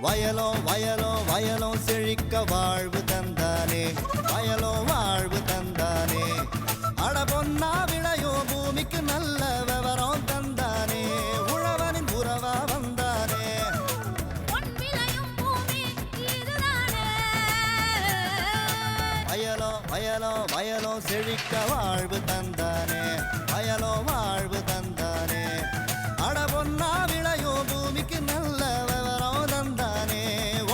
வயலோ வயலோ வயலோ செழிக்க வாழ்வு தந்தானே, வயலோ வாழ்வு தந்தானே. அட பொன்னா விளையோ பூமிக்கு நல்ல விவரம் தந்தானே, உழவனின் உறவா வந்தானே. வயலோ வயலோ வயலோ செழிக்க வாழ்வு தந்தானே, வயலோ வாழ்வு தந்தானே. அட பொன்னா விளையோ பூமிக்கு நல்ல விவரம் தந்தானே,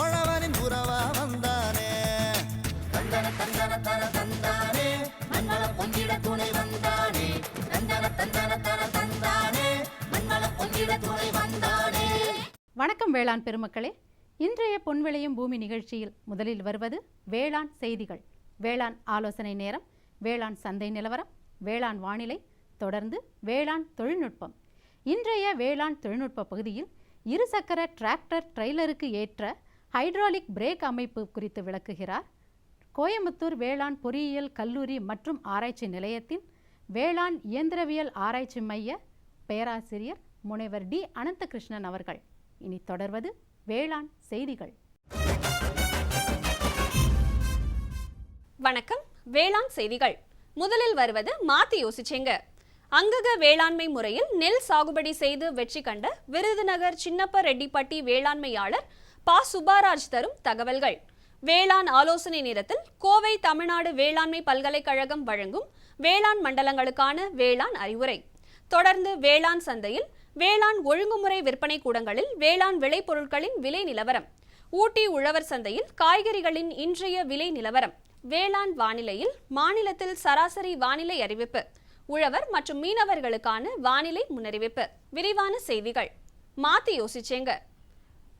உழவனின் உறவா வந்தானே. தந்தன தந்தன தன தந்தானே, மண்வள பொங்கிட துணை வந்தானே. தந்தன தந்தன தன தந்தானே, மண்வள பொங்கிட துணை வந்தானே. வணக்கம் வேளாண் பெருமக்களே. இன்றைய பொன்விளையும் பூமி நிகழ்ச்சியில் முதலில் வருவது வேளாண் செய்திகள், வேளாண் ஆலோசனை நேரம், வேளாண் சந்தை நிலவரம், வேளாண் வானிலை, தொடர்ந்து வேளாண் தொழில்நுட்பம். இன்றைய வேளாண் தொழில்நுட்ப பகுதியில் இருசக்கர டிராக்டர் ட்ரெய்லருக்கு ஏற்ற ஹைட்ராலிக் பிரேக் அமைப்பு குறித்து விளக்குகிறார் கோயம்புத்தூர் வேளாண் பொறியியல் கல்லூரி மற்றும் ஆராய்ச்சி நிலையத்தின் வேளாண் இயந்திரவியல் ஆராய்ச்சி மைய பேராசிரியர் முனைவர் டி அனந்தகிருஷ்ணன் அவர்கள். இனி தொடர்வது வேளாண் செய்திகள். வணக்கம். வேளாண் செய்திகள். முதலில் வருவது மாத்தி யோசிச்சேங்க. அங்கக வேளாண்மை முறையில் நெல் சாகுபடி செய்து வெற்றி கண்ட விருதுநகர் சின்னப்ப ரெட்டிப்பட்டி வேளாண்மையாளர் பா சுப்பாராஜ் தரும் தகவல்கள். வேளாண் ஆலோசனை நேரத்தில் கோவை தமிழ்நாடு வேளாண்மை பல்கலைக்கழகம் வழங்கும் வேளாண் மண்டலங்களுக்கான வேளாண் அறிவுரை. தொடர்ந்து வேளாண் சந்தையில் வேளாண் ஒழுங்குமுறை விற்பனை கூடங்களில் வேளாண் விளைபொருட்களின் விலை நிலவரம், ஊட்டி உழவர் சந்தையில் காய்கறிகளின் இன்றைய விலை நிலவரம், வேளாண் வானிலையில் மாநிலத்தில் சராசரி வானிலை அறிவிப்பு, உழவர் மற்றும் மீனவர்களுக்கான வானிலை முன்னறிவிப்பு. விரிவான செய்திகள். மாத்தி யோசிச்சேங்க.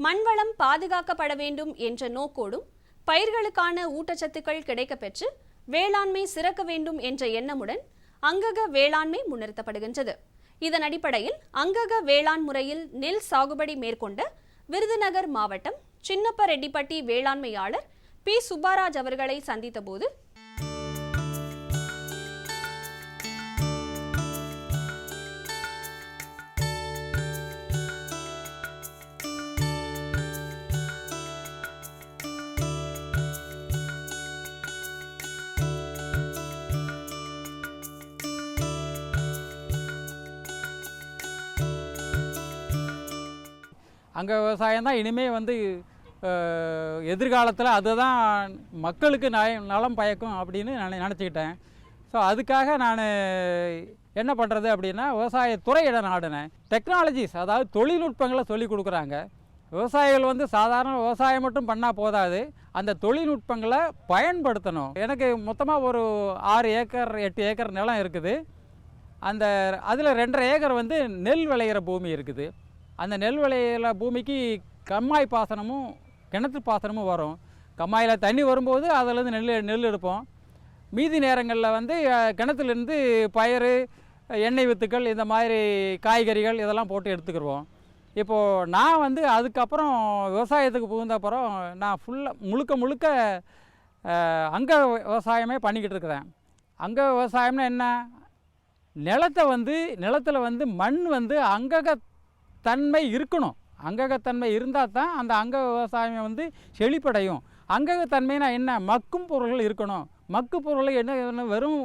மண்வளம் பாதுகாக்கப்பட வேண்டும் என்ற நோக்கோடும் பயிர்களுக்கான ஊட்டச்சத்துக்கள் கிடைக்கப்பெற்று வேளாண்மை சிறக்க வேண்டும் என்ற எண்ணமுடன் அங்கக வேளாண்மை முன்னிறுத்தப்படுகின்றது. இதன் அடிப்படையில் அங்கக வேளாண் முறையில் நெல் சாகுபடி மேற்கொண்ட விருதுநகர் மாவட்டம் சின்னப்ப ரெட்டிப்பட்டி வேளாண்மையாளர் பி சுப்பாராஜ் அவர்களை சந்தித்த போது அங்கே விவசாயம் தான் இனிமேல் எதிர்காலத்தில் அதுதான் மக்களுக்கு நலம் பயக்கும் அப்படின்னு நான் நினச்சிக்கிட்டேன். ஸோ அதுக்காக நான் என்ன பண்ணுறது அப்படின்னா விவசாயத்துறையிட நாடினேன். டெக்னாலஜிஸ், அதாவது தொழில்நுட்பங்களை சொல்லி கொடுக்குறாங்க. விவசாயிகள் சாதாரண விவசாயம் மட்டும் பண்ணால் போதாது, அந்த தொழில்நுட்பங்களை பயன்படுத்தணும். எனக்கு மொத்தமாக ஒரு 6 ஏக்கர் 8 ஏக்கர் நிலம் இருக்குது. அதில் 2.5 ஏக்கர் நெல் விளையிற பூமி இருக்குது. அந்த நெல் விளையிற பூமிக்கு கம்மாய் பாசனமும் கிணத்து பாசனமும் வரும். கம்மாயில் தண்ணி வரும்போது அதிலேருந்து நெல் எடுப்போம். மீதி நேரங்களில் கிணத்துலேருந்து பயிர், எண்ணெய் வித்துக்கள், இந்த மாதிரி காய்கறிகள் இதெல்லாம் போட்டு எடுத்துக்கிடுவோம். இப்போது நான் அதுக்கப்புறம் விவசாயத்துக்கு புகுந்தப்புறம் நான் முழுக்க அங்க விவசாயமே பண்ணிக்கிட்டு இருக்கிறேன். அங்க விவசாயம்னா என்ன? நிலத்தில் மண் அங்கக தன்மை இருக்கணும். அங்ககத்தன்மை இருந்தால் தான் அந்த அங்க விவசாயம் செழிப்படையும். அங்ககத்தன்மைனா என்ன? மக்கும் பொருள்கள் இருக்கணும். மக்கு பொருள் என்ன? வெறும்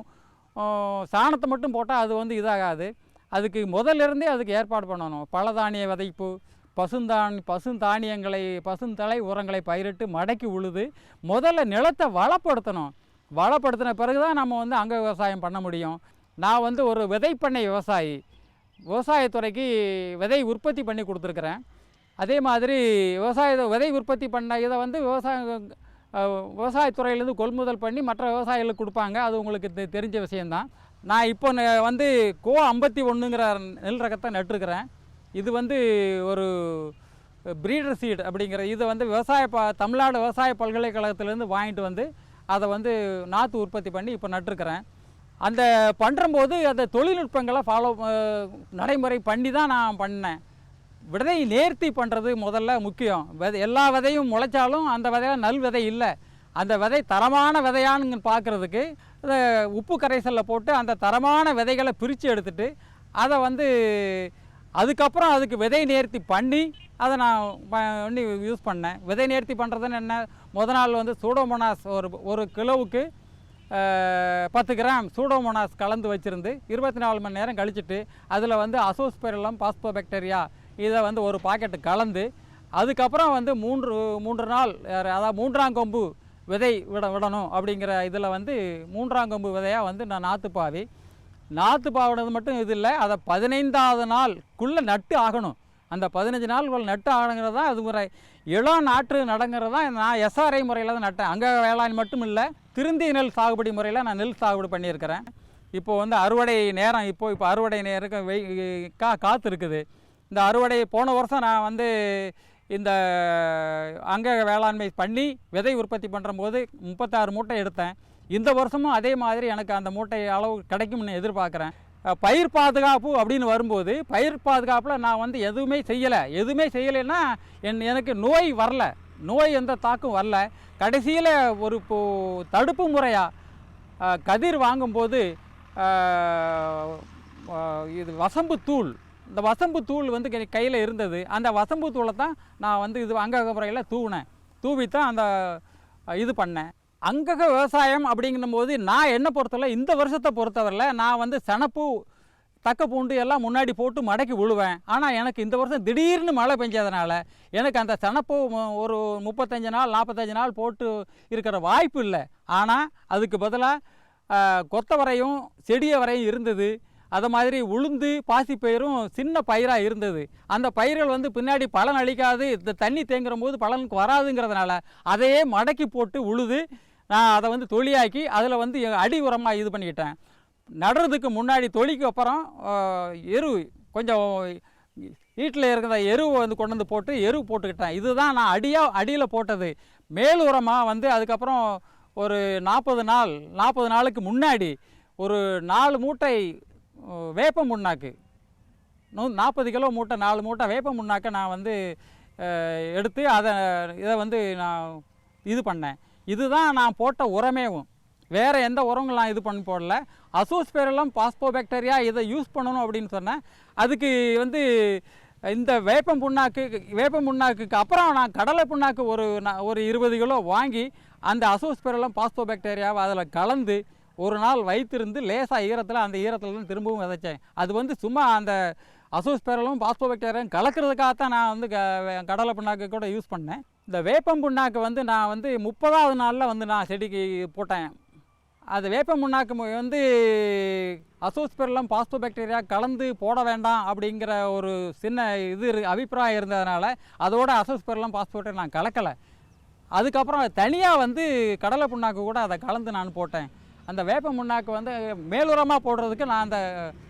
சாணத்தை மட்டும் போட்டால் அது இதாகாது. அதுக்கு முதல்லிருந்தே அதுக்கு ஏற்பாடு பண்ணணும். பழதானிய விதைப்பு, பசுந்தலை உரங்களை பயிரிட்டு மடக்கி உழுது முதல்ல நிலத்தை வளப்படுத்தணும். வளப்படுத்தின பிறகு தான் நம்ம அங்க விவசாயம் பண்ண முடியும். நான் ஒரு விதைப்பண்ணை விவசாயி. விவசாயத்துறைக்கு விதை உற்பத்தி பண்ணி கொடுத்துருக்குறேன். அதே மாதிரி விதை உற்பத்தி பண்ண இதை விவசாயத்துறையிலேருந்து கொள்முதல் பண்ணி மற்ற விவசாயிகளுக்கு கொடுப்பாங்க. அது உங்களுக்கு தெரிஞ்ச விஷயந்தான். நான் இப்போ கோ 51ங்கிற நெல் ரகத்தை நட்டுருக்கிறேன். இது ஒரு ப்ரீடர் சீட் அப்படிங்கிற இது தமிழ்நாடு விவசாய பல்கலைக்கழகத்திலேருந்து வாங்கிட்டு அதை நாற்று உற்பத்தி பண்ணி இப்போ நட்டுருக்கிறேன். அந்த பண்ணும்போது அந்த தொழில்நுட்பங்களை நடைமுறை பண்ணி தான் நான் பண்ணேன். விதை நேர்த்தி பண்ணுறது முதல்ல முக்கியம். எல்லா விதையும் முளைச்சாலும் அந்த விதையில் நல் விதை இல்லை. அந்த விதை தரமான விதையான்னு பார்க்குறதுக்கு உப்பு கரைசலில் போட்டு அந்த தரமான விதைகளை பிரித்து எடுத்துட்டு அதை அதுக்கப்புறம் அதுக்கு விதை நேர்த்தி பண்ணி அதை நான் பண்ணி யூஸ் பண்ணேன். விதை நேர்த்தி பண்ணுறதுன்னு என்ன, முத நாள் வந்து சூடோமோனாஸ் ஒரு கிலோவுக்கு 10 கிராம் சூடோமோனாஸ் கலந்து வச்சுருந்து 24 மணி நேரம் கழிச்சிட்டு அதில் வந்து அசோஸ்பெரில்லம் பாஸ்போபாக்டீரியா இதை வந்து ஒரு பாக்கெட்டு கலந்து அதுக்கப்புறம் வந்து மூன்று நாள், அதாவது 3ஆம் கொம்பு விதை விடணும் அப்படிங்கிற இதில் வந்து 3ஆம் கொம்பு விதையாக வந்து நான் நாற்று பாவினது மட்டும் இது இல்லை, அதை 15ஆவது நாளுக்குள்ளே நட்டு ஆகணும். அந்த 15 நாள் நட்டு ஆகணுங்கிறது தான் அது முறை. இளம் நாற்று நடங்கிறது தான் நான் எஸ்ஆர்ஐ முறையில் தான் நட்டேன். அங்கே வேளாண் மட்டும் இல்லை, திருந்தி நெல் சாகுபடி முறையில் நான் நெல் சாகுபடி பண்ணியிருக்கிறேன். இப்போது வந்து அறுவடை நேரம், இப்போ அறுவடை நேரம் காற்று இருக்குது. இந்த அறுவடை போன வருஷம் நான் வந்து இந்த அங்க வேளாண்மை பண்ணி விதை உற்பத்தி பண்ணுற போது 36 மூட்டை எடுத்தேன். இந்த வருஷமும் அதே மாதிரி எனக்கு அந்த மூட்டை அளவு கிடைக்கும்னு எதிர்பார்க்குறேன். பயிர் பாதுகாப்பு அப்படின்னு வரும்போது பயிர் பாதுகாப்பில் நான் வந்து எதுவுமே செய்யலைன்னா எனக்கு நோய் வரல, நோய் எந்த தாக்கும் வரல. கடைசியில் ஒரு தடுப்பு முறையாக கதிர் வாங்கும்போது இது வசம்பு தூள், இந்த வசம்பு தூள் வந்து கையில் இருந்தது. அந்த வசம்பு தூளை தான் நான் வந்து இது அங்கக முறையில் தூவித்தான் அந்த இது பண்ணேன். அங்கக விவசாயம் அப்படிங்கும்போது நான் என்ன பொறுத்தவரை இந்த வருஷத்தை பொறுத்தவரையில் நான் வந்து சனப்பு தக்க பூண்டு எல்லாம் முன்னாடி போட்டு மடக்கி விழுவேன். ஆனால் எனக்கு இந்த வருஷம் திடீர்னு மழை பெஞ்சதுனால எனக்கு அந்த சனப்பு ஒரு 35 நாள் 45 நாள் போட்டு இருக்கிற வாய்ப்பு இல்லை. ஆனால் அதுக்கு பதிலாக கொத்தவரையும் செடியவரையும் இருந்தது. அதை மாதிரி உளுந்து பாசிப்பயிரும் சின்ன பயிராக இருந்தது. அந்த பயிர்கள் வந்து பின்னாடி பலன் அளிக்காது, இந்த தண்ணி தேங்குற போது பலனுக்கு வராதுங்கிறதுனால அதையே மடக்கி போட்டு உழுது நான் அதை வந்து தொழியாக்கி அதில் வந்து அடி உரமாக இது பண்ணிக்கிட்டேன். நடுறதுக்கு முன்னாடி தொழிக்கு அப்புறம் கொஞ்சம் வீட்டில் இருக்கிற எருவை வந்து கொண்டு வந்து போட்டு எருவு போட்டுக்கிட்டேன். இதுதான் நான் அடியில் போட்டது. மேல் உரமாக வந்து அதுக்கப்புறம் ஒரு 40 நாளுக்கு முன்னாடி ஒரு 4 மூட்டை வேப்ப முன்னாக்கு, 40 கிலோ மூட்டை 4 மூட்டை வேப்ப முன்னாக்கை நான் வந்து எடுத்து இதை வந்து நான் இது பண்ணேன். இதுதான் நான் போட்ட உரமேவும். வேறு எந்த உரங்கள் நான் இது பண்ணி போடல. அசோஸ்பெரில்லம் பாஸ்போபாக்டீரியா இதை யூஸ் பண்ணணும் அப்படின்னு சொன்னேன். அதுக்கு வந்து இந்த வேப்ப புண்ணாக்குக்கு அப்புறம் நான் கடலை புண்ணாக்கு ஒரு 20 கிலோ வாங்கி அந்த அசோஸ்பெரில்லம் பாஸ்போபாக்டீரியாவை அதில் கலந்து ஒரு நாள் வைத்திருந்து லேசாக அந்த ஈரத்தில் தான் திரும்பவும் விதைச்சேன். அது வந்து சும்மா அந்த அசோஸ்பெரில்லம் பாஸ்போபாக்டீரியா கலக்கிறதுக்காகத்தான் நான் வந்து கடலை புண்ணாக்கு கூட யூஸ் பண்ணேன். இந்த வேப்பம் புண்ணாக்கு வந்து நான் வந்து 30ஆவது நாளில் வந்து நான் செடிக்கு போட்டேன். அது வேப்ப முன்னாக்கு வந்து அசோஸ்பெரில்லம் பாஸ்போபாக்டீரியா கலந்து போட வேண்டாம் அப்படிங்கிற ஒரு சின்ன அபிப்பிராயம் இருந்ததுனால அதோட அசோஸ்பெரில்லம் பாஸ்போபாக்டீரியா நான் கலக்கலை. அதுக்கப்புறம் தனியாக வந்து கடலை புண்ணாக்கு கூட அதை கலந்து நான் போட்டேன். அந்த வேப்ப முன்னாக்கு வந்து மேலுரமாக போடுறதுக்கு நான் அந்த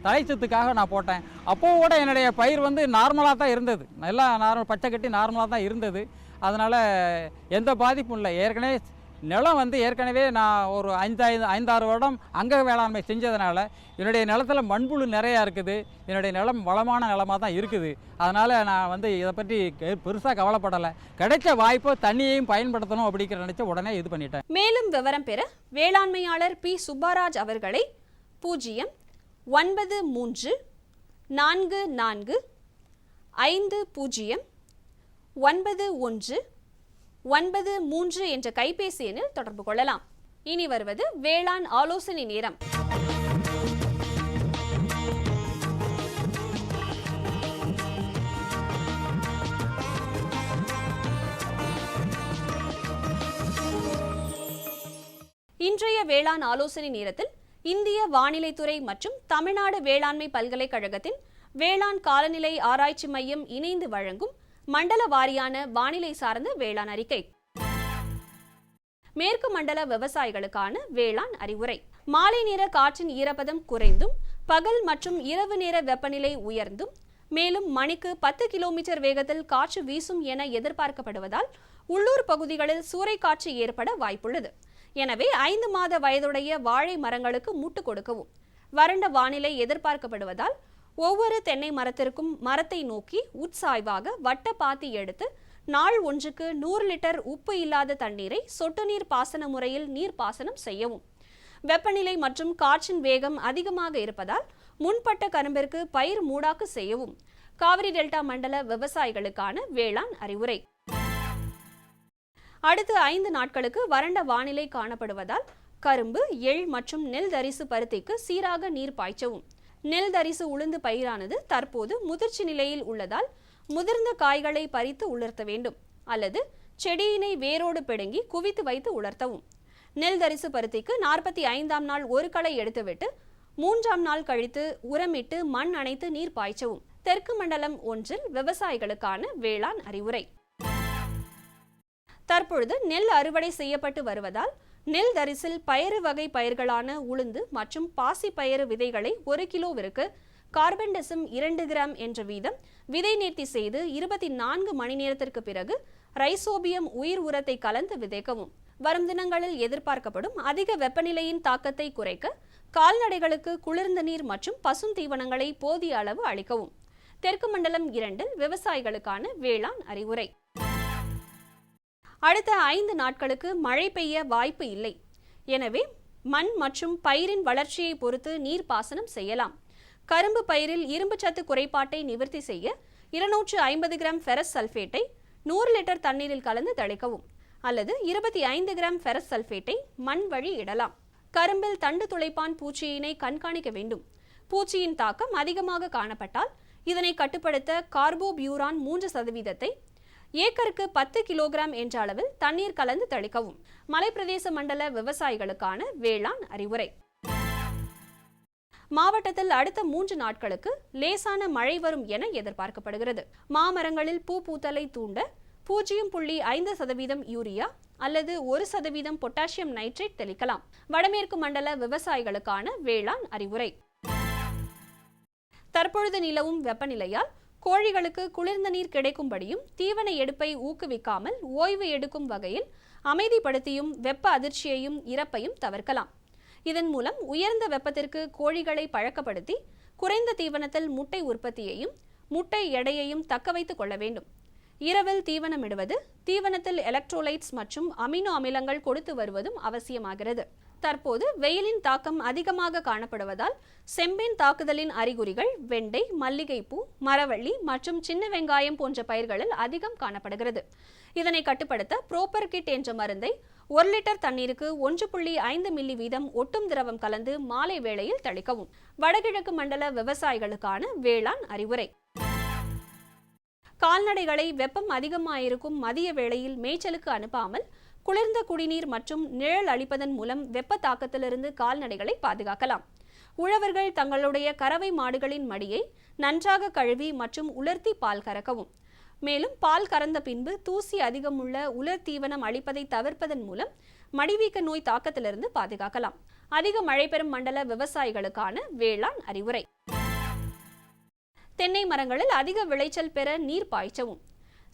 தழைச்சத்துக்காக நான் போட்டேன். அப்போது கூட என்னுடைய பயிர் வந்து நார்மலாக தான் இருந்தது, நல்லா பச்சை கட்டி நார்மலாக தான் இருந்தது. அதனால் எந்த பாதிப்பும் இல்லை. நிலம் வந்து ஏற்கனவே நான் ஒரு 5-6 வருடம் அங்க வேளாண்மை செஞ்சதுனால என்னுடைய நிலத்தில் மண்புழு நிறையா இருக்குது. என்னுடைய நிலம் வளமான நிலமாக தான் இருக்குது. அதனால் நான் வந்து இதை பற்றி பெருசாக கவலைப்படலை. கிடைச்ச வாய்ப்போ தண்ணியையும் பயன்படுத்தணும் அப்படிங்கிற நினச்ச உடனே இது பண்ணிட்டேன். மேலும் விவரம் பெற வேளாண்மையாளர் பி. சுப்பாராஜ் அவர்களை 093-5091-93 என்ற கைபேசி எண்ணில் தொடர்பு கொள்ளலாம். இனி வருவது வேளாண் ஆலோசனை நேரம். இன்றைய வேளாண் ஆலோசனை நேரத்தில் இந்திய வானிலைத்துறை மற்றும் தமிழ்நாடு வேளாண்மை பல்கலைக்கழகத்தின் வேளாண் காலநிலை ஆராய்ச்சி மையம் இணைந்து வழங்கும் மண்டல வாரியான வானிலை சார்ந்த வேளாண் அறிக்கை. மேற்கு மண்டல விவசாயிகளுக்கான வேளாண் அறிவுரை. மாலை நேர காற்றின் ஈரப்பதம் குறைந்தும் பகல் மற்றும் இரவு நேர வெப்பநிலை உயர்ந்தும் மேலும் மணிக்கு 10 கிலோமீட்டர் வேகத்தில் காற்று வீசும் என எதிர்பார்க்கப்படுவதால் உள்ளூர் பகுதிகளில் சூறைக்காற்று ஏற்பட வாய்ப்புள்ளது. எனவே 5 மாத வயதுடைய வாழை மரங்களுக்கு முட்டு கொடுக்கவும். வறண்ட வானிலை எதிர்பார்க்கப்படுவதால் ஒவ்வொரு தென்னை மரத்திற்கும் மரத்தை நோக்கி உட்சாய்வாக வட்ட பாத்தி எடுத்து நாள் ஒன்றுக்கு 100 லிட்டர் உப்பு இல்லாத தண்ணீரை சொட்டு நீர் பாசன முறையில் நீர்ப்பாசனம் செய்யவும். வெப்பநிலை மற்றும் காற்றின் வேகம் அதிகமாக இருப்பதால் முன்பட்ட கரும்பிற்கு பயிர் மூடாக்கு செய்யவும். காவிரி டெல்டா மண்டல விவசாயிகளுக்கான வேளாண் அறிவுரை. அடுத்த 5 நாட்களுக்கு வறண்ட வானிலை காணப்படுவதால் கரும்பு, எள் மற்றும் நெல் தரிசு பருத்திக்கு சீராக நீர் பாய்ச்சவும். நெல் தரிசு உளுந்து பயிரானது தற்போது முதிர்ச்சி நிலையில் உள்ளதால் முதிர்ந்த காய்களை பறித்து உலர்த்த வேண்டும் அல்லது செடியினை வேரோடு பிடுங்கி குவித்து வைத்து உலர்த்தவும். நெல் தரிசு பருத்திக்கு 45ஆம் நாள் ஒரு களை எடுத்துவிட்டு 3ஆம் நாள் கழித்து உரமிட்டு மண் அணைத்து நீர் பாய்ச்சவும். தெற்கு மண்டலம் 1 விவசாயிகளுக்கான வேளாண் அறிவுரை. தற்பொழுது நெல் அறுவடை செய்யப்பட்டு வருவதால் நெல் தரிசில் பயறு வகை பயிர்களான உளுந்து மற்றும் பாசி பயறு விதைகளை 1 கிலோவிற்கு கார்பன்டெசிம் 2 கிராம் என்ற வீதம் விதை நேர்த்தி செய்து 24 மணி நேரத்திற்கு பிறகு ரைசோபியம் உயிர் உரத்தை கலந்து விதைக்கவும். வரும் தினங்களில் எதிர்பார்க்கப்படும் அதிக வெப்பநிலையின் தாக்கத்தை குறைக்க கால்நடைகளுக்கு குளிர்ந்த நீர் மற்றும் பசுந்தீவனங்களை போதிய அளவு அளிக்கவும். தெற்கு மண்டலம் 2 விவசாயிகளுக்கான வேளாண் அறிவுரை. அடுத்த 5 நாட்களுக்கு மழை பெய்ய வாய்ப்பு இல்லை. எனவே மண் மற்றும் பயிரின் வளர்ச்சியை பொறுத்து நீர்ப்பாசனம் செய்யலாம். கரும்பு பயிரில் இரும்பு சத்து குறைபாட்டை நிவர்த்தி செய்ய 250 கிராம் ஃபெரஸ் சல்பேட்டை 100 லிட்டர் தண்ணீரில் கலந்து தெளிக்கவும் அல்லது 25 கிராம் ஃபெரஸ் சல்பேட்டை மண் வழி இடலாம். கரும்பில் தண்டு துளைப்பான் பூச்சியினை கண்காணிக்க வேண்டும். பூச்சியின் தாக்கம் அதிகமாக காணப்பட்டால் இதனை கட்டுப்படுத்த கார்போபியூரான் 3% ஏக்கருக்கு 10 கிலோகிராம் என்ற அளவில் தண்ணீர் கலந்து தெளிக்கவும். மலைப்பிரதேச மண்டல விவசாயிகளுக்கான வேளாண் அறிவுரை. மாவட்டத்தில் அடுத்த 3 நாட்களுக்கு லேசான மழை வரும் என எதிர்பார்க்கப்படுகிறது. மாமரங்களில் பூ பூத்தலை தூண்ட 0.5% யூரியா அல்லது 1% பொட்டாசியம் நைட்ரேட் தெளிக்கலாம். வடமேற்கு மண்டல விவசாயிகளுக்கான வேளாண் அறிவுரை. தற்பொழுது நிலவும் வெப்பநிலையால் கோழிகளுக்கு குளிர்ந்த நீர் கிடைக்கும்படியும் தீவன எடுப்பை ஊக்குவிக்காமல் ஓய்வு எடுக்கும் வகையில் அமைதிப்படுத்தியும் வெப்ப அதிர்ச்சியையும் இறப்பையும் தவிர்க்கலாம். இதன் மூலம் உயர்ந்த வெப்பத்திற்கு கோழிகளை பழக்கப்படுத்தி குறைந்த தீவனத்தில் முட்டை உற்பத்தியையும் முட்டை எடையையும் தக்க வைத்துக் கொள்ள வேண்டும். இரவில் தீவனமிடுவது, தீவனத்தில் எலக்ட்ரோலைட்ஸ் மற்றும் அமினோ அமிலங்கள் கொடுத்து வருவதும் அவசியமாகிறது. தற்போது வெயிலின் தாக்கம் அதிகமாக காணப்படுவதால் செம்பின் தாக்குதலின் அறிகுறிகள் வெண்டை, மல்லிகைப்பூ, மரவள்ளி மற்றும் சின்ன வெங்காயம் போன்ற பயிர்களில் அதிகம் காணப்படுகிறது. இதனை கட்டுப்படுத்த புரோப்பர் கிட் என்ற மருந்தை 1 லிட்டர் தண்ணீருக்கு 1.5 மில்லி வீதம் ஒட்டும் திரவம் கலந்து மாலை வேளையில் தெளிக்கவும். வடகிழக்கு மண்டல விவசாயிகளுக்கான வேளாண் அறிவுரை. கால்நடைகளை வெப்பம் அதிகமாயிருக்கும் மதிய வேளையில் மேய்ச்சலுக்கு அனுப்பாமல் குளிர்ந்த குடிநீர் மற்றும் நிழல் அளிப்பதன் மூலம் வெப்ப தாக்கத்திலிருந்து கால்நடைகளை பாதுகாக்கலாம். உழவர்கள் தங்களுடைய கறவை மாடுகளின் மடியை நன்றாக கழுவி மற்றும் உலர்த்தி பால் கறக்கவும். மேலும் பால் கறந்த பின்பு தூசி அதிகமுள்ள உலர் தீவனம் அளிப்பதை தவிர்ப்பதன் மூலம் மடிவீக்க நோய் தாக்கத்திலிருந்து பாதுகாக்கலாம். அதிக மழை பெறும் மண்டல விவசாயிகளுக்கான வேளாண் அறிவுரை. தென்னை மரங்களில் அதிக விளைச்சல் பெற நீர் பாய்ச்சவும்.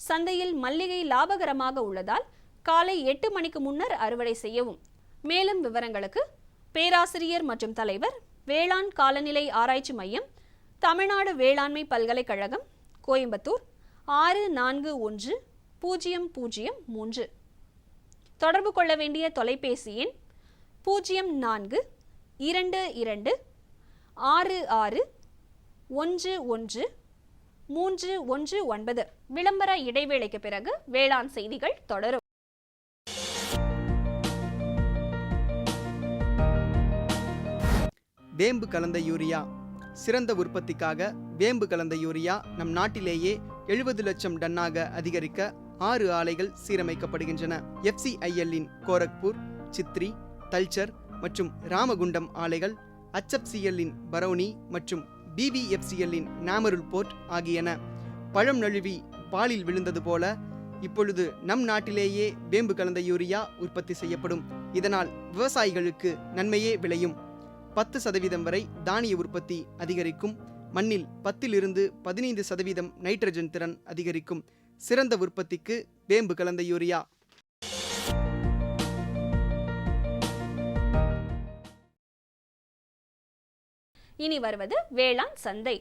சந்தையில் மல்லிகை லாபகரமாக உள்ளதால் காலை 8 மணிக்கு முன்னர் அறுவடை செய்யவும். மேலும் விவரங்களுக்கு பேராசிரியர் மற்றும் தலைவர், வேளாண் காலநிலை ஆராய்ச்சி மையம், தமிழ்நாடு வேளாண்மை பல்கலைக்கழகம், கோயம்புத்தூர் 641003. தொடர்பு கொள்ள வேண்டிய தொலைபேசி எண் 0422661119. விளம்பர இடைவேளைக்கு பிறகு வேளாண் செய்திகள் தொடரும். வேம்பு கலந்த யூரியா. சிறந்த உற்பத்திக்காக வேம்பு கலந்த யூரியா நம் நாட்டிலேயே 70 லட்சம் டன்னாக அதிகரிக்க 6 ஆலைகள் சீரமைக்கப்படுகின்றன. FCIL-இன் கோரக்பூர், சித்ரி, தல்ச்சர் மற்றும் ராமகுண்டம் ஆலைகள், HFCL-இன் பரௌனி மற்றும் BVFCL-இன் நாமருல் போர்ட் ஆகியன. பழம் நழுவி பாலில் விழுந்தது போல இப்பொழுது நம் நாட்டிலேயே வேம்பு கலந்த யூரியா உற்பத்தி செய்யப்படும். இதனால் விவசாயிகளுக்கு நன்மையே விளையும். 10% வரை தானிய உற்பத்தி அதிகரிக்கும். மண்ணில் 10 to 15% நைட்ரஜன் திறன் அதிகரிக்கும். சிறந்த உற்பத்திக்கு வேம்பு கலந்த யூரியா. இனி வருவது வேளாண் சந்தை.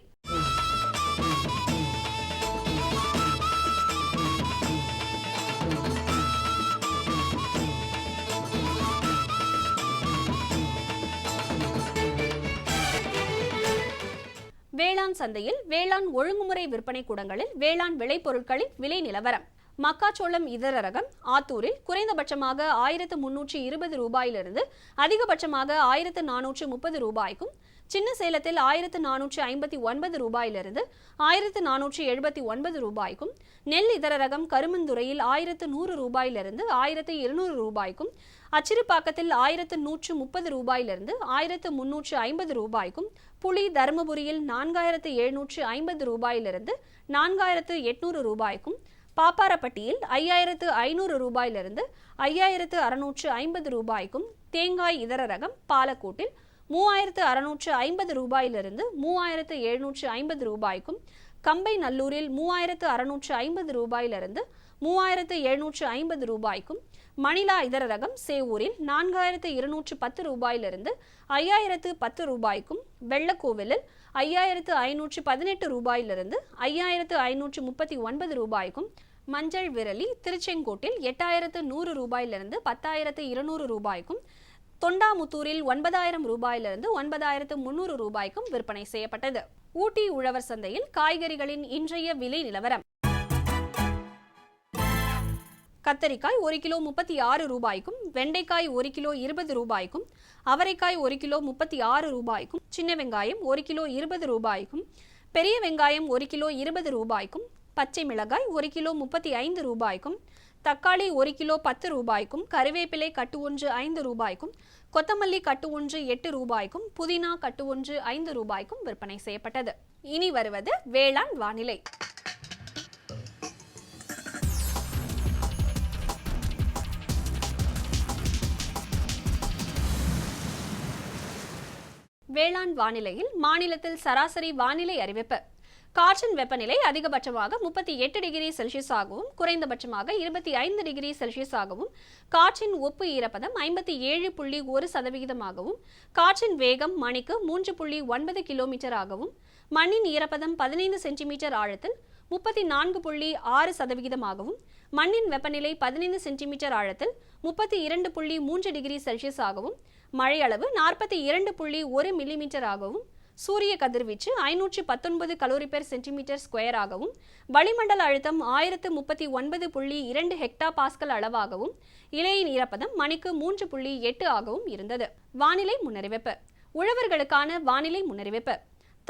வேளாண் சந்தையில் வேளாண் ஒழுங்குமுறை விற்பனை கூடங்களில் வேளாண் விளைபொருட்களின் விலை நிலவரம். மக்காச்சோளம் இதர ரகம் ஆத்தூரில் குறைந்தபட்சமாக 1320 ரூபாயிலிருந்து அதிகபட்சமாக 1430 ரூபாய்க்கும், சின்ன சேலத்தில் 1459 ரூபாயிலிருந்து 1479 ரூபாய்க்கும், நெல் இதர ரகம் கருமந்துறையில் 1100 ரூபாயிலிருந்து 1200 ரூபாய்க்கும், அச்சிறுபாக்கத்தில் 1130 ரூபாயிலிருந்து 1350 ரூபாய்க்கும், புளி தருமபுரியில் 4750 ரூபாயிலிருந்து 4800 ரூபாய்க்கும், பாப்பாரப்பட்டியில் 5500 ரூபாயிலிருந்து 5650 ரூபாய்க்கும், தேங்காய் இதர ரகம் பாலக்கோட்டில் 3650 ரூபாயிலிருந்து 3750 ரூபாய்க்கும், கம்பை நல்லூரில் 3650 ரூபாயிலிருந்து 3750 ரூபாய்க்கும், மணிலா இதர ரகம் சேவூரில் 4210 ரூபாயிலிருந்து 5010 ரூபாய்க்கும், வெள்ளக்கோவிலில் 5518 ரூபாயிலிருந்து 5539 ரூபாய்க்கும், மஞ்சள் விரலி திருச்செங்கோட்டில் 8100 ரூபாயிலிருந்து 10200 ரூபாய்க்கும், தொண்டாமுத்தூரில் 9000 ரூபாயிலிருந்து 9300 ரூபாய்க்கும் விற்பனை செய்யப்பட்டது. ஊட்டி உழவர் சந்தையில் காய்கறிகளின் இன்றைய விலை நிலவரம். கத்தரிக்காய் 1 கிலோ 36 ரூபாய்க்கும், வெண்டைக்காய் 1 கிலோ 20 ரூபாய்க்கும், அவரைக்காய் 1 கிலோ 36 ரூபாய்க்கும், சின்ன வெங்காயம் 1 கிலோ 20 ரூபாய்க்கும், பெரிய வெங்காயம் 1 கிலோ 20 ரூபாய்க்கும், பச்சை மிளகாய் 1 கிலோ 35 ரூபாய்க்கும், தக்காளி 1 கிலோ 10 ரூபாய்க்கும், கறிவேப்பிலை கட்டு ஒன்று 5 ரூபாய்க்கும், கொத்தமல்லி கட்டு ஒன்று 8 ரூபாய்க்கும், புதினா கட்டு ஒன்று 5 ரூபாய்க்கும் விற்பனை செய்யப்பட்டது. இனி வருவது வேளாண் வானிலை. வேளாண் வானிலையில் மாநிலத்தில் சராசரி வானிலை அறிவிப்பு. காற்றின் வெப்பநிலை அதிகபட்சமாக 38 டிகிரி செல்சியஸ் ஆகவும் குறைந்தபட்சமாக 25 டிகிரி செல்சியஸ் ஆகவும், காற்றின் ஒப்பு ஈரப்பதம் 57.1% காற்றின் வேகம் மணிக்கு 3.9 கிலோமீட்டர் ஆகவும், மண்ணின் ஈரப்பதம் 15 சென்டிமீட்டர் ஆழத்தில் 34.6% மண்ணின் வெப்பநிலை 15 சென்டிமீட்டர் ஆழத்தில் 32.3 டிகிரி செல்சியஸ் ஆகவும், மழையளவு 42.1 மில்லிமீட்டர் ஆகவும், சூரிய கதிர்வீச்சு 519 கலோரி பெர் சென்டிமீட்டர் ஸ்கொயர் ஆகவும், வளிமண்டல அழுத்தம் 1039.2 ஹெக்டா பாஸ்கல் அளவாகவும், இலையின் ஈரப்பதம் மணிக்கு 3.8 ஆகவும் இருந்தது. வானிலை முன்னறிவிப்பு. உழவர்களுக்கான வானிலை முன்னறிவிப்பு.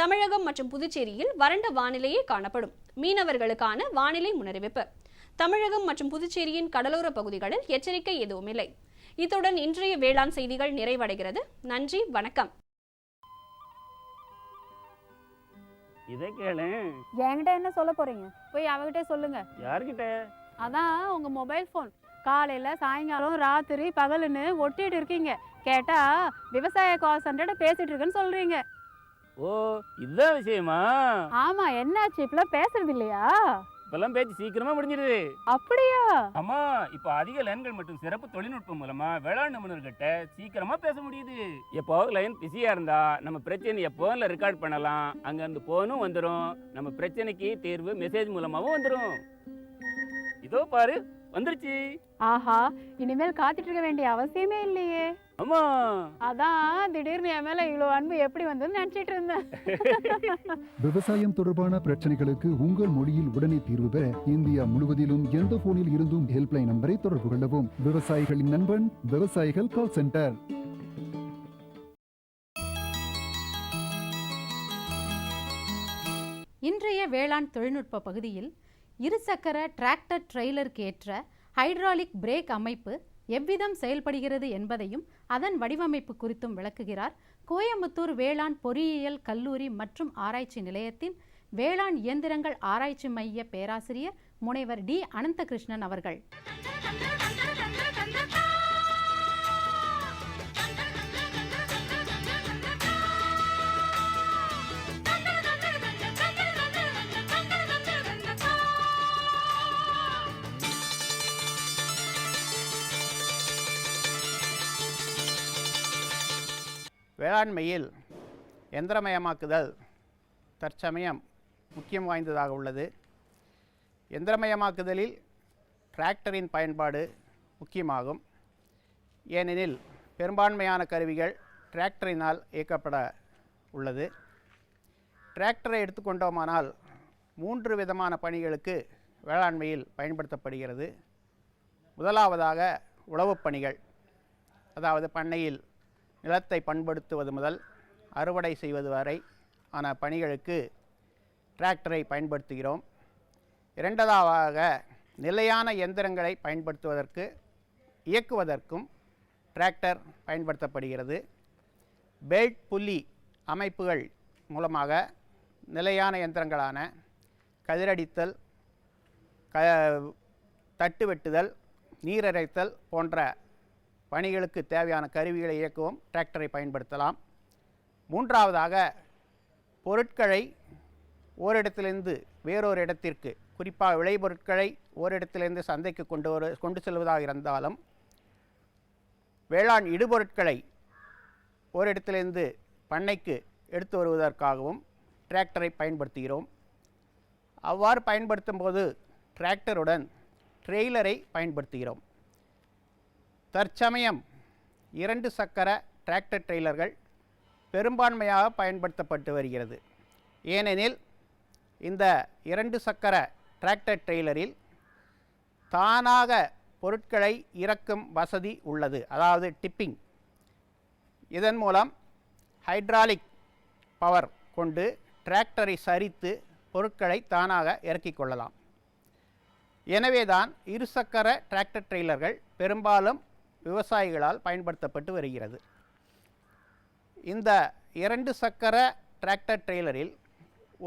தமிழகம் மற்றும் புதுச்சேரியில் வறண்ட வானிலையே காணப்படும். மீனவர்களுக்கான வானிலை முன்னறிவிப்பு. தமிழகம் மற்றும் புதுச்சேரியின் கடலோர பகுதிகளில் எச்சரிக்கை எதுவும் இல்லை. இத்துடன் இன்றைய வேளாண் செய்திகள் நிறைவடைகிறது. நன்றி, வணக்கம். இதை கேளு. என்கிட்ட என்ன சொல்ல போறீங்க? போய் அவகிட்டே சொல்லுங்க. யார்கிட்ட? அதான் உங்க மொபைல் ஃபோன். காலையில சாயங்காலம் ராத்திரி பகலுன்னு ஒட்டிட்டு இருக்கீங்க. கேட்டா விவசாய கால் சென்டர்ட பேசிட்டு இருக்குன்னு சொல்றீங்க. ஓ, இதுதான் விஷயமா? ஆமா, என்னாச்சு? இப்பெல்லாம் பேசுறது இல்லையா? இப்பெல்லாம் பேச்சு சீக்கிரமா முடிஞ்சிருது. அப்படியா? ஆமா, இப்ப அதிக லைன்கள் மற்றும் சிறப்பு தொழில்நுட்பம் மூலமா வேளாண் நிபுணர்கிட்ட சீக்கிரமா பேச முடியுது. எப்போ லைன் பிஸியா இருந்தா நம்ம பிரச்சனையை போன்ல ரெக்கார்ட் பண்ணலாம். அங்க இருந்து போனும் வந்துடும். நம்ம பிரச்சனைக்கு தீர்வு மெசேஜ் மூலமாவும் வந்துடும். இதோ பாரு, வந்துருச்சு. ஆஹா, இனிமேல் காத்துட்டு இருக்க வேண்டிய அவசியமே இல்லையே. ஆமா, அதான் திடீர்னு என் மேல இவ்வளவு அன்பு எப்படி வந்ததுன்னு நினைச்சிட்டு இருந்தேன். விவசாயம் தொடர்பான பிரச்சனைகளுக்கு உங்கள் மொழியில் உடனே தீர்வு பெற இந்தியா முழுவதிலும் எந்த போனில் இருந்தும் ஹெல்ப்லைன் நம்பரை தொடர்பு கொள்ளவும். விவசாயிகளின் நண்பன், விவசாயிகள் கால் சென்டர். இன்றைய வேளாண் தொழில்நுட்ப பகுதியில் இருசக்கர டிராக்டர் ட்ரெய்லருக்கு ஏற்ற ஹைட்ராலிக் பிரேக் அமைப்பு எவ்விதம் செயல்படுகிறது என்பதையும் அதன் வடிவமைப்பு குறித்தும் விளக்குகிறார் கோயம்புத்தூர் வேளாண் பொறியியல் கல்லூரி மற்றும் ஆராய்ச்சி நிலையத்தின் வேளாண் இயந்திரங்கள் ஆராய்ச்சி மைய பேராசிரியர் முனைவர் டி அனந்தகிருஷ்ணன் அவர்கள். வேளாண்மையில் எந்திரமயமாக்குதல் தற்சமயம் முக்கியம் வாய்ந்ததாக உள்ளது. எந்திரமயமாக்குதலில் டிராக்டரின் பயன்பாடு முக்கியமாகும். ஏனெனில் பெரும்பான்மையான கருவிகள் டிராக்டரினால் இயக்கப்பட உள்ளது. டிராக்டரை எடுத்துக்கொண்டோமானால் 3 விதமான பணிகளுக்கு வேளாண்மையில் பயன்படுத்தப்படுகிறது. முதலாவதாக உழவுப் பணிகள், அதாவது பண்ணையில் நிலத்தை பண்படுத்துவது முதல் அறுவடை செய்வது வரை ஆன பணிகளுக்கு டிராக்டரை பயன்படுத்துகிறோம். இரண்டாவதாக நிலையான இயந்திரங்களை பயன்படுத்துவதற்கு இயக்குவதற்கும் டிராக்டர் பயன்படுத்தப்படுகிறது. பெல்ட் புள்ளி அமைப்புகள் மூலமாக நிலையான இயந்திரங்களான கதிரடித்தல், தட்டு வெட்டுதல், நீரிறைத்தல் போன்ற பணிகளுக்கு தேவையான கருவிகளை இயக்கவும் டிராக்டரை பயன்படுத்தலாம். மூன்றாவதாக பொருட்களை ஓரிடத்திலிருந்து வேறொரு இடத்திற்கு, குறிப்பாக விளைபொருட்களை ஓரிடத்திலிருந்து சந்தைக்கு கொண்டு செல்வதாக இருந்தாலும், வேளாண் இடுபொருட்களை ஓரிடத்திலிருந்து பண்ணைக்கு எடுத்து வருவதற்காகவும் டிராக்டரை பயன்படுத்துகிறோம். அவ்வாறு பயன்படுத்தும் போது டிராக்டருடன் ட்ரெய்லரை பயன்படுத்துகிறோம். தற்சமயம் 2 சக்கர டிராக்டர் ட்ரெய்லர்கள் பெரும்பான்மையாக பயன்படுத்தப்பட்டு வருகிறது. ஏனெனில் இந்த 2 சக்கர டிராக்டர் ட்ரெய்லரில் தானாக பொருட்களை இறக்கும் வசதி உள்ளது, அதாவது டிப்பிங். இதன் மூலம் ஹைட்ராலிக் பவர் கொண்டு டிராக்டரை சரித்து பொருட்களை தானாக இறக்கிக் கொள்ளலாம். எனவே தான் 2 சக்கர டிராக்டர் ட்ரெய்லர்கள் பெரும்பாலும் விவசாயிகளால் பயன்படுத்தப்பட்டு வருகிறது. இந்த 2 சக்கர டிராக்டர் ட்ரெய்லரில்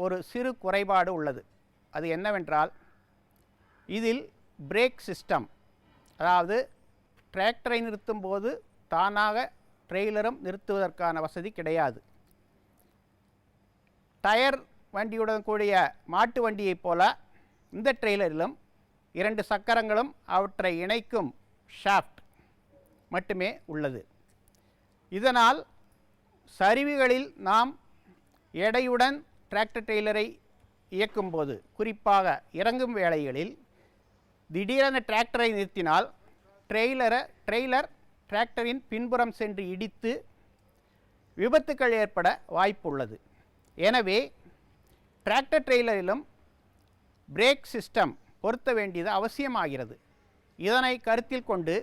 ஒரு சிறு குறைபாடு உள்ளது. அது என்னவென்றால், இதில் பிரேக் சிஸ்டம், அதாவது டிராக்டரை நிறுத்தும் போது தானாக ட்ரெய்லரும் நிறுத்துவதற்கான வசதி கிடையாது. டயர் வண்டியுடன் கூடிய மாட்டு வண்டியைப் போல இந்த ட்ரெய்லரிலும் 2 சக்கரங்களும் அவற்றை இணைக்கும் ஷாஃப்ட் மட்டுமே உள்ளது. இதனால் சரிவுகளில் நாம் எடையுடன் டிராக்டர் ட்ரெய்லரை இயக்கும்போது, குறிப்பாக இறங்கும் வேளைகளில் திடீரென டிராக்டரை நிறுத்தினால் ட்ரெய்லர் டிராக்டரின் பின்புறம் சென்று இடித்து விபத்துக்கள் ஏற்பட வாய்ப்புள்ளது. எனவே டிராக்டர் ட்ரெய்லரிலும் பிரேக் சிஸ்டம் பொருத்த வேண்டியது அவசியமாகிறது. இதனை கருத்தில் கொண்டு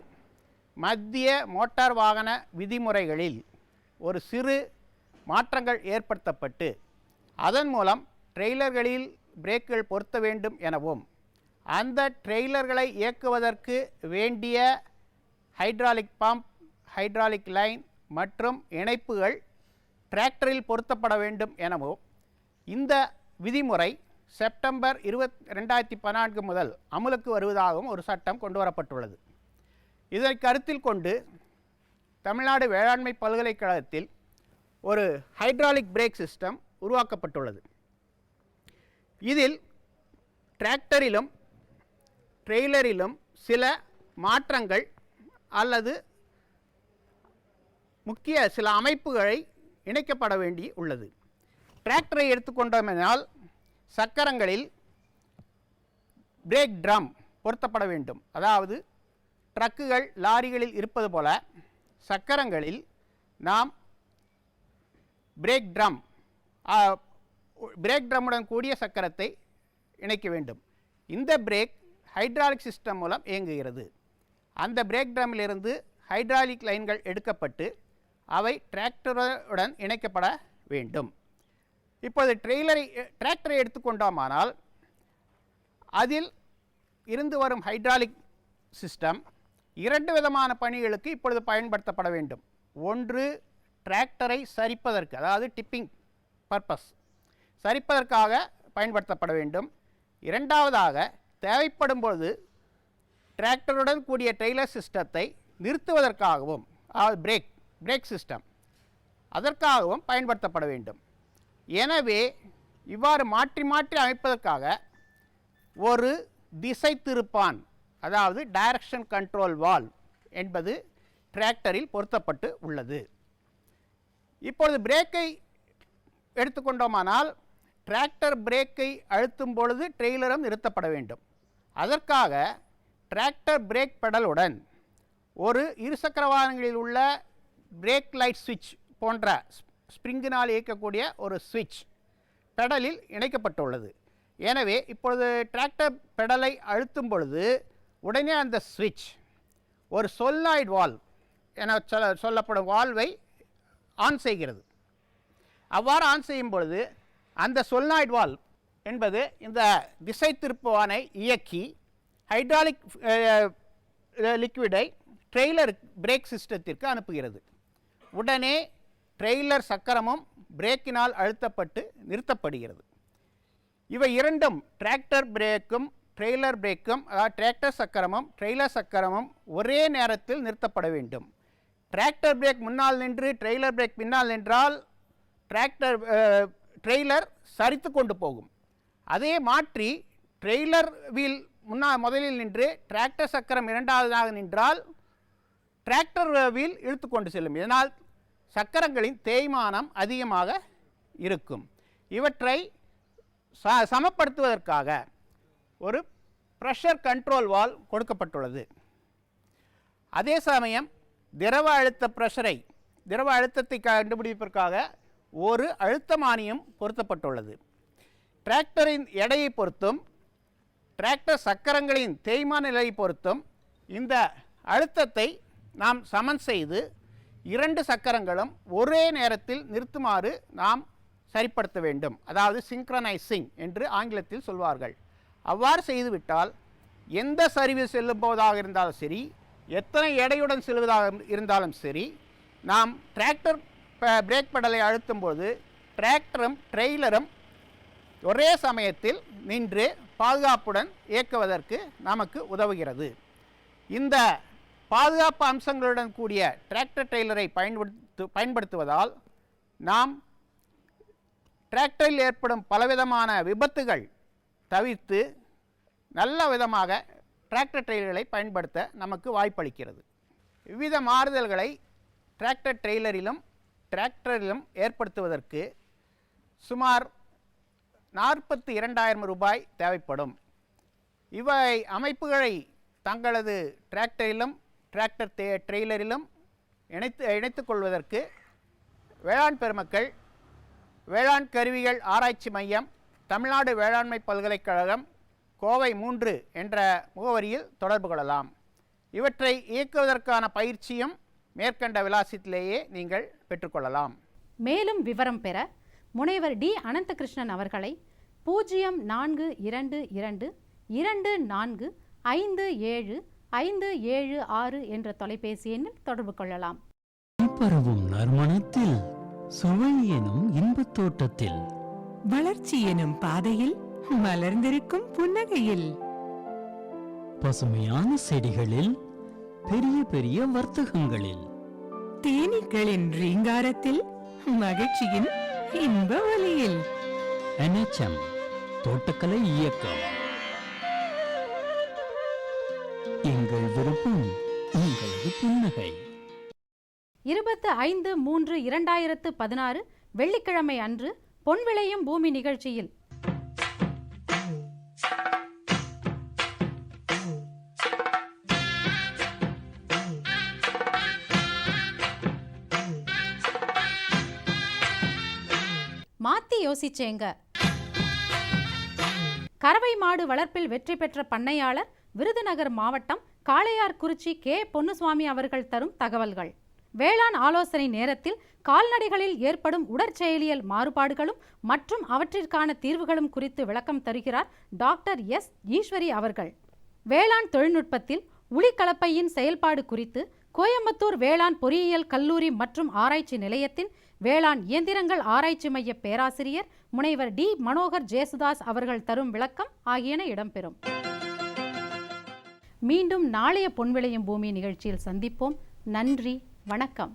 மத்திய மோட்டார் வாகன விதிமுறைகளில் ஒரு சிறு மாற்றங்கள் ஏற்படுத்தப்பட்டு அதன் மூலம் ட்ரெய்லர்களில் பிரேக்குகள் பொருத்த வேண்டும் எனவும், அந்த ட்ரெய்லர்களை இயக்குவதற்கு வேண்டிய ஹைட்ராலிக் பம்ப், ஹைட்ராலிக் லைன் மற்றும் இணைப்புகள் டிராக்டரில் பொருத்தப்பட வேண்டும் எனவும் இந்த விதிமுறை செப்டம்பர் 2014 முதல் அமலுக்கு வருவதாகவும் ஒரு சட்டம் கொண்டு வரப்பட்டுள்ளது. இதை கருத்தில் கொண்டு தமிழ்நாடு வேளாண்மை பல்கலைக்கழகத்தில் ஒரு ஹைட்ராலிக் பிரேக் சிஸ்டம் உருவாக்கப்பட்டுள்ளது. இதில் டிராக்டரிலும் ட்ரெய்லரிலும் சில மாற்றங்கள் அல்லது முக்கிய சில அமைப்புகளை இணைக்கப்பட வேண்டி உள்ளது. டிராக்டரை எடுத்துக்கொண்டோமென்றால் சக்கரங்களில் பிரேக் ட்ரம் பொருத்தப்பட வேண்டும். அதாவது ட்ரக்குகள், லாரிகளில் இருப்பது போல சக்கரங்களில் நாம் பிரேக் ட்ரம்முடன் கூடிய சக்கரத்தை இணைக்க வேண்டும். இந்த பிரேக் ஹைட்ராலிக் சிஸ்டம் மூலம் இயங்குகிறது. அந்த பிரேக் ட்ரம்மிலிருந்து ஹைட்ராலிக் லைன்கள் எடுக்கப்பட்டு அவை டிராக்டருடன் இணைக்கப்பட வேண்டும். இப்போது டிராக்டரை எடுத்துக்கொண்டோமானால் அதில் இருந்து வரும் ஹைட்ராலிக் சிஸ்டம் 2 விதமான பணிகளுக்கு இப்பொழுது பயன்படுத்தப்பட வேண்டும். ஒன்று, டிராக்டரை சரிப்பதற்கு, அதாவது டிப்பிங் பர்பஸ், சரிப்பதற்காக பயன்படுத்தப்பட வேண்டும். இரண்டாவதாக, தேவைப்படும் பொழுது டிராக்டருடன் கூடிய ட்ரெய்லர் சிஸ்டத்தை நிறுத்துவதற்காகவும், அதாவது பிரேக் சிஸ்டம், அதற்காகவும் பயன்படுத்தப்பட வேண்டும். எனவே இவ்வாறு மாற்றி மாற்றி அமைப்பதற்காக ஒரு திசை திருப்பான், அதாவது டைரக்ஷன் கண்ட்ரோல் வால்வ் என்பது டிராக்டரில் பொருத்தப்பட்டு உள்ளது. இப்பொழுது பிரேக்கை எடுத்துக்கொண்டோமானால் டிராக்டர் பிரேக்கை அழுத்தும் பொழுது ட்ரெய்லரும் நிறுத்தப்பட வேண்டும். அதற்காக டிராக்டர் பிரேக் பெடலுடன் ஒரு இருசக்கர வாகனங்களில் உள்ள பிரேக் லைட் சுவிட்ச் போன்ற ஸ்ப்ரிங்கினால் இயக்கக்கூடிய ஒரு சுவிட்ச் பெடலில் இணைக்கப்பட்டுள்ளது. எனவே இப்பொழுது டிராக்டர் பெடலை அழுத்தும் பொழுது உடனே அந்த ஸ்விட்ச் ஒரு சொல்லாய்டு வால்வ் என சொல்லப்படும் வால்வை ஆன் செய்கிறது. அவ்வாறு ஆன் செய்யும் பொழுது அந்த சொல்லாய்டு வால்வ் என்பது இந்த திசை திருப்புவானை இயக்கி ஹைட்ராலிக் லிக்விடை ட்ரெய்லர் பிரேக் சிஸ்டத்திற்கு அனுப்புகிறது. உடனே ட்ரெய்லர் சக்கரமும் பிரேக்கினால் அழுத்தப்பட்டு நிறுத்தப்படுகிறது. இவை இரண்டும் டிராக்டர் பிரேக்கும் ட்ரெய்லர் பிரேக்கும், அதாவது டிராக்டர் சக்கரமும் ட்ரெய்லர் சக்கரமும் ஒரே நேரத்தில் நிறுத்தப்பட வேண்டும். டிராக்டர் பிரேக் முன்னால் நின்று ட்ரெய்லர் பிரேக் பின்னால் நின்றால் ட்ரெய்லர் சரித்து கொண்டு போகும். அதே மாற்றி ட்ரெய்லர் வீல் முதலில் நின்று டிராக்டர் சக்கரம் இரண்டாவதாக நின்றால் டிராக்டர் வீல் இழுத்து கொண்டு செல்லும். இதனால் சக்கரங்களின் தேய்மானம் அதிகமாக இருக்கும். இவற்றை சமப்படுத்துவதற்காக ஒரு ப்ரெஷர் கண்ட்ரோல் வால்வ் கொடுக்கப்பட்டுள்ளது. அதே சமயம் திரவ அழுத்தத்தை கண்டுபிடிப்பதற்காக ஒரு அழுத்தமானியும் பொருத்தப்பட்டுள்ளது. டிராக்டரின் எடையை பொறுத்தும் டிராக்டர் சக்கரங்களின் தேய்மான நிலையை பொறுத்தும் இந்த அழுத்தத்தை நாம் சமன் செய்து இரண்டு சக்கரங்களும் ஒரே நேரத்தில் நிறுத்துமாறு நாம் சரிப்படுத்த வேண்டும். அதாவது சிங்க்ரனைசிங் என்று ஆங்கிலத்தில் சொல்வார்கள். அவ்வாறு செய்துவிட்டால் எந்த சரிவில் செல்லும் போதாக இருந்தாலும் சரி, எத்தனை எடையுடன் செல்வதாக இருந்தாலும் சரி, நாம் டிராக்டர் பிரேக் பெடலை அழுத்தும்போது டிராக்டரும் ட்ரெய்லரும் ஒரே சமயத்தில் நின்று பாதுகாப்புடன் இயக்குவதற்கு நமக்கு உதவுகிறது. இந்த பாதுகாப்பு அம்சங்களுடன் கூடிய டிராக்டர் ட்ரெய்லரை பயன்படுத்துவதால் நாம் டிராக்டரில் ஏற்படும் பலவிதமான விபத்துகள் தவிர்த்து நல்ல விதமாக டிராக்டர் ட்ரெய்லர்களை பயன்படுத்த நமக்கு வாய்ப்பளிக்கிறது. இவ்வித மாறுதல்களை டிராக்டர் ட்ரெய்லரிலும் டிராக்டரிலும் ஏற்படுத்துவதற்கு சுமார் 42,000 ரூபாய் தேவைப்படும். இவை அமைப்புகளை தங்களது டிராக்டரிலும் டிராக்டர் ட்ரெய்லரிலும் இணைத்து கொள்வதற்கு வேளாண் பெருமக்கள் வேளாண் கருவிகள் ஆராய்ச்சி மையம், தமிழ்நாடு வேளாண்மை பல்கலைக்கழகம், கோவை 3 என்ற முகவரியில் தொடர்பு கொள்ளலாம். இவற்றை இயக்குவதற்கான பயிற்சியும் மேற்கண்ட விலாசத்திலேயே நீங்கள் பெற்றுக்கொள்ளலாம். மேலும் விவரம் பெற முனைவர் டி அனந்தகிருஷ்ணன் அவர்களை 0422245756 என்ற தொலைபேசி எண்ணில் தொடர்பு கொள்ளலாம். பரவும் நறுமணத்தில், சுவை எனும் இன்பத் தோட்டத்தில், வளர்ச்சி எனும் பாதையில், மலர்ந்திருக்கும் புன்னகையில், பசுமையான செடிகளில், பெரிய பெரிய வர்த்தகங்களில், தேனீக்களின் ரீங்காரத்தில், மகிழ்ச்சியின் இன்ப ஒலியில். NHM தோட்டக்கலை இயக்கம். எங்கள் விருப்பம் உங்களது புன்னகை. 25/3/2016 வெள்ளிக்கிழமை அன்று பொன் விளையும் பூமி நிகழ்ச்சியில் மாத்தி யோசிச்சேங்க. கறவை மாடு வளர்ப்பில் வெற்றி பெற்ற பண்ணையாளர், விருதுநகர் மாவட்டம் காளையார்குறிச்சி கே. பொன்னுசுவாமி அவர்கள் தரும் தகவல்கள். வேளாண் ஆலோசனை நேரத்தில் கால்நடைகளில் ஏற்படும் உடற்செயலியல் மாறுபாடுகளும் மற்றும் அவற்றிற்கான தீர்வுகளும் குறித்து விளக்கம் தருகிறார் டாக்டர் எஸ். ஈஸ்வரி அவர்கள். வேளாண் தொழில்நுட்பத்தில் உளிக்கலப்பையின் செயல்பாடு குறித்து கோயம்புத்தூர் வேளாண் பொறியியல் கல்லூரி மற்றும் ஆராய்ச்சி நிலையத்தின் வேளாண் இயந்திரங்கள் ஆராய்ச்சி மைய பேராசிரியர் முனைவர் டி. மனோகர் ஜேசுதாஸ் அவர்கள் தரும் விளக்கம் ஆகியன இடம்பெறும். மீண்டும் நாளைய பொன் விளையும் பூமி நிகழ்ச்சியில் சந்திப்போம். நன்றி, வணக்கம்.